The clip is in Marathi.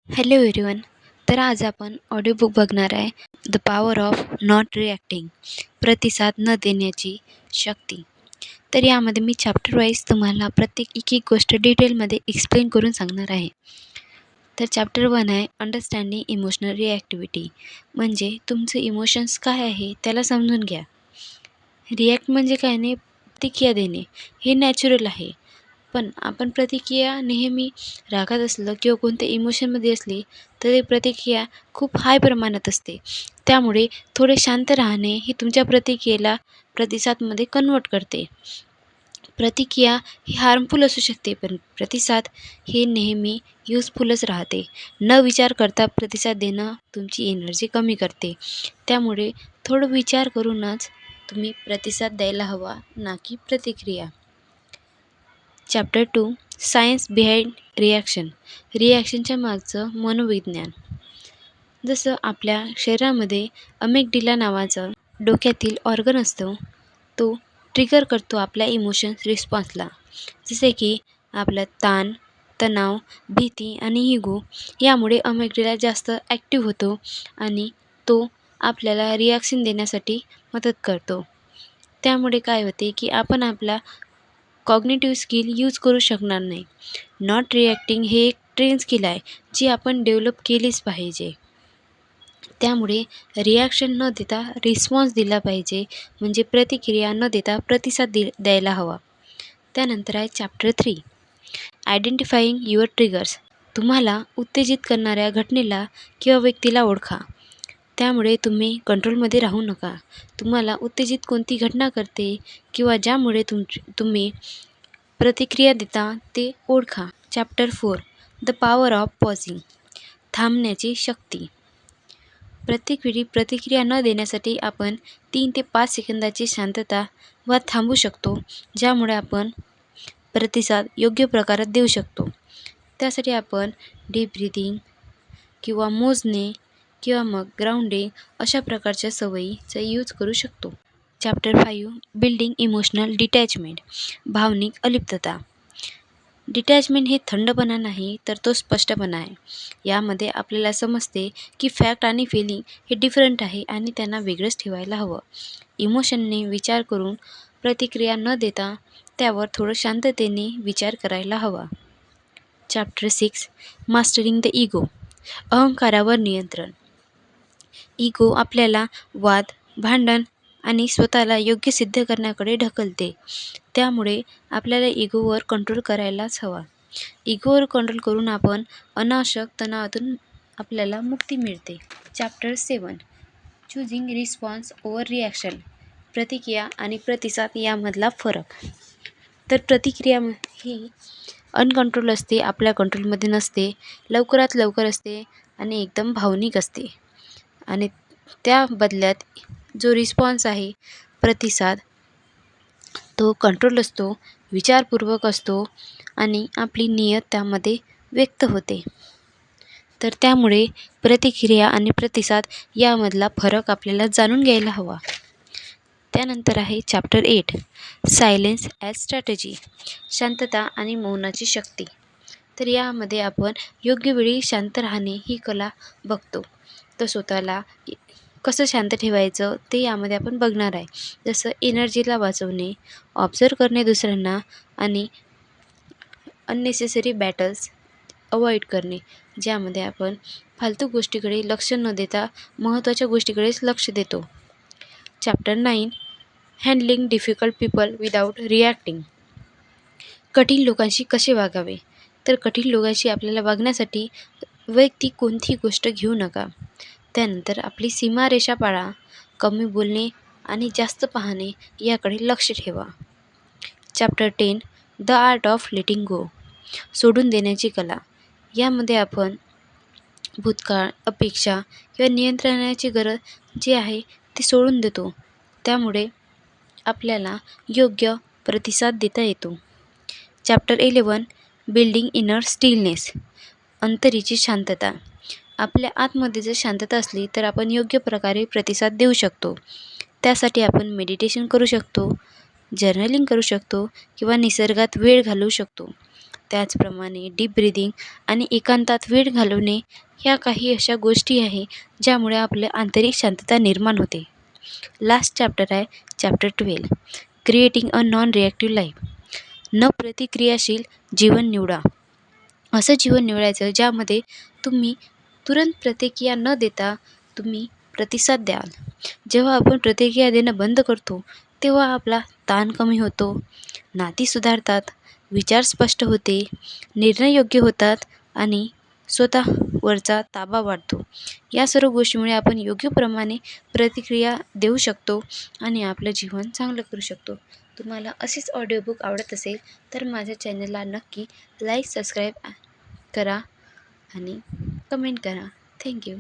Hello everyone. तर आज आपण ऑडिओबुक बघणार आहे, the power of not reacting, प्रतिसाद न देण्याची शक्ती. तर यामध्ये मी चॅप्टर वाईज तुम्हाला प्रत्येक एक गोष्ट डिटेलमध्ये एक्सप्लेन करून सांगणार आहे. तर चॅप्टर 1 आहे अंडरस्टँडिंग इमोशनल रिॲक्टिव्हिटी, म्हणजे तुमचे इमोशन्स काय आहे त्याला समजून घ्या. रिॲक्ट म्हणजे काय नाही, प्रतिक्रिया देणे हे नॅचरल आहे. पण आपण प्रतिक्रिया नेहमी रागात असलं किंवा कोणत्या इमोशनमध्ये असली तर ती प्रतिक्रिया खूप हाय प्रमाणात असते. त्यामुळे थोडे शांत राहणे ही तुमच्या प्रतिक्रियेला प्रतिसादमध्ये कन्वर्ट करते. प्रतिक्रिया ही हार्मफुल असू शकते, पण प्रतिसाद हे नेहमी युजफुलच राहते. न विचार करता प्रतिसाद देणं तुमची एनर्जी कमी करते. त्यामुळे थोडं विचार करूनच तुम्ही प्रतिसाद द्यायला हवा, ना की प्रतिक्रिया. चॅप्टर 2 सायन्स बिहाइंड रिॲक्शन, रिॲक्शनच्या मागचं मनोविज्ञान. जसं आपल्या शरीरामध्ये अमेग्डाला नावाचं डोक्यातील ऑर्गन असतो, तो ट्रिगर करतो आपल्या इमोशन्स रिस्पॉन्सला. जसे की आपला ताण, तणाव, भीती आणि इगो यामुळे अमेग्डाला जास्त ॲक्टिव्ह होतो आणि तो आपल्याला रिॲक्शन देण्यासाठी मदत करतो. त्यामुळे काय होते की आपण आपला कॉग्निटिव्ह स्किल यूज करू शकणार नाही. नॉट रिॲक्टिंग हे एक ट्रेन स्किल आहे, जी आपण डेव्हलप केलीच पाहिजे. त्यामुळे रिॲक्शन न देता रिस्पॉन्स दिला पाहिजे, म्हणजे प्रतिक्रिया न देता प्रतिसाद द्यायला हवा. त्यानंतर आहे चॅप्टर 3 आयडेंटिफाईंग युअर ट्रिगर्स. तुम्हाला उत्तेजित करणाऱ्या घटनेला किंवा व्यक्तीला ओळखा. त्यामुळे तुम्ही कंट्रोलमध्ये राहू नका. तुम्हाला उत्तेजित कोणती घटना करते किंवा ज्यामुळे तुम्ही प्रतिक्रिया देता ते ओळखा. चॅप्टर 4 द पॉवर ऑफ पॉझिंग, थांबण्याची शक्ती. प्रत्येक वेळी प्रतिक्रिया न देण्यासाठी आपण 3 ते 5 सेकंदाची शांतता वा थांबू शकतो, ज्यामुळे आपण प्रतिसाद योग्य प्रकारात देऊ शकतो. त्यासाठी आपण डीप ब्रीथिंग किंवा मोजणे किंवा मग ग्राउंडिंग अशा प्रकारच्या सवयीचा यूज करू शकतो. चॅप्टर 5 बिल्डिंग इमोशनल डिटॅचमेंट, भावनिक अलिप्तता. डिटॅचमेंट हे थंडपणा नाही, तर तो स्पष्टपणा आहे. यामध्ये आपल्याला समजते की फॅक्ट आणि फिलिंग हे डिफरंट आहे आणि त्यांना वेगळंच ठेवायला हवं. इमोशनने विचार करून प्रतिक्रिया न देता त्यावर थोडं शांततेने विचार करायला हवा. चॅप्टर 6 मास्टरिंग द इगो, अहंकारावर नियंत्रण. इगो आपल्याला वाद, भांडण आणि स्वतःला योग्य सिद्ध करण्याकडे ढकलते. त्यामुळे आपल्याला इगोवर कंट्रोल करायलाच हवा. इगोवर कंट्रोल करून आपण अनावश्यक तणावातून आपल्याला मुक्ती मिळते. Chapter 7 choosing response over reaction, प्रतिक्रिया आणि प्रतिसाद यामधला फरक. तर प्रतिक्रिया ही अनकंट्रोल असते, आपल्या कंट्रोलमध्ये नसते, लवकरात लवकर असते आणि एकदम भावनिक असते. आणि त्या बदल्यात जो रिस्पॉन्स आहे, प्रतिसाद, तो कंट्रोल असतो, विचारपूर्वक असतो आणि आपली नियत त्यामध्ये व्यक्त होते. तर त्यामुळे प्रतिक्रिया आणि प्रतिसाद यामधला फरक आपल्याला जाणून घ्यायला हवा. त्यानंतर आहे चॅप्टर 8 सायलेन्स ॲज स्ट्रॅटेजी, शांतता आणि मौनाची शक्ती. तर यामध्ये आपण योग्य वेळी शांत राहणे ही कला बघतो. तर स्वतःला कसं शांत ठेवायचं ते यामध्ये आपण बघणार आहे. जसं एनर्जीला वाचवणे, ऑब्झर्व करणे दुसऱ्यांना आणि अननेसेसरी बॅटल्स अवॉइड करणे, ज्यामध्ये आपण फालतू गोष्टीकडे लक्ष न देता महत्त्वाच्या गोष्टीकडेच लक्ष देतो. Chapter 9 handling difficult people without reacting, कठीण लोकांशी कसे वागावे. तर कठीण लोकांशी आपल्याला वागण्यासाठी वैयक्तिक कोणतीही गोष्ट घेऊ नका. त्यानंतर आपली सीमारेषा पाळा, कमी बोलणे आणि जास्त पाहणे याकडे लक्ष ठेवा. Chapter 10 the art of letting go, सोडून देण्याची कला. यामध्ये आपण भूतकाळ, अपेक्षा किंवा नियंत्रणाची गरज जी आहे ती सोडून देतो. त्यामुळे आपल्याला योग्य प्रतिसाद देता येतो. चॅप्टर 11 बिल्डिंग इनर स्टिलनेस, अंतरीची शांतता. आपल्या आतमध्ये जर शांतता असली तर आपण योग्य प्रकारे प्रतिसाद देऊ शकतो. त्यासाठी आपण मेडिटेशन करू शकतो, जर्नलिंग करू शकतो किंवा निसर्गात वेळ घालवू शकतो. त्याचप्रमाणे डीप ब्रीदिंग आणि एकांतात वेळ घालवणे ह्या काही अशा गोष्टी आहे ज्यामुळे आपल्या आंतरिक शांतता निर्माण होते. लास्ट चॅप्टर आहे chapter 12, creating a non reactive life. न प्रतिक्रियाशील जीवन निवडा. असं जीवन निवडायचं ज्यामध्ये तुम्ही तुरंत प्रतिक्रिया न देता तुम्ही प्रतिसाद द्याल. जेव्हा आपण प्रतिक्रिया देणं बंद करतो तेव्हा आपला ताण कमी होतो, नाती सुधारतात, विचार स्पष्ट होते, निर्णय योग्य होतात आणि स्वतःवरचा ताबा वाढतो. या सर्व गोष्टीमुळे आपण योग्यप्रमाणे प्रतिक्रिया देऊ शकतो आणि आपलं जीवन चांगलं करू शकतो. तुम्हाला असेच ऑडिओबुक आवडत असेल तर माझ्या चॅनलला नक्की लाईक सबस्क्राईब करा आणि कमेंट करा. थँक्यू.